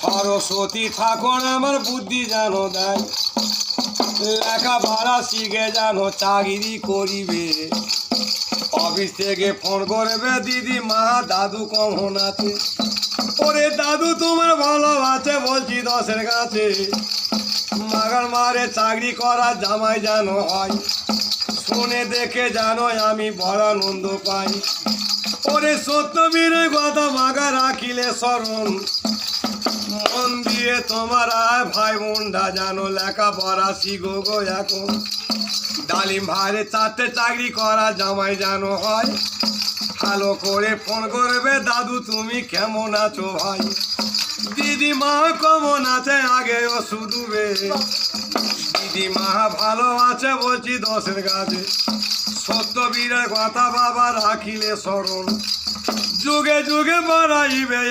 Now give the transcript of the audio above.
সরস্বতী ঠাকুর আমার বুদ্ধি জানো দেয়, লেখাপড়া শিখে জানো চাকরি করিবে। অফিস থেকে ফোন করবে দিদি মা দাদু কেমন আছে, ওরে দাদু তোমার ভালো আছে বলছি দশের কাছে। মাগার মারে চাকরি করা জামাই জানো হয়, শুনে দেখে জানো আমি বড় আনন্দ পাই। ওরে সত্যবীর কথা মাগা রাখিলে স্মরণ, মন দিয়ে তোমার আয় ভাই বোনটা জানো লেখাপড়া শিখো গো এখন। ডালিম ভাইরে 4টে চাকরি করা জামাই জানো হয়, ভালো করে ফোন করবে দাদু তুমি কেমন আছো ভাই। দিদিমা কেমন আছে আগেও শুধুবে, দিদিমা ভালো আছে বলছি দশের কাছে। সত্যবীরের কথা বাবা রাখিলে স্মরণ, যুগে যুগে বাড়াইবে।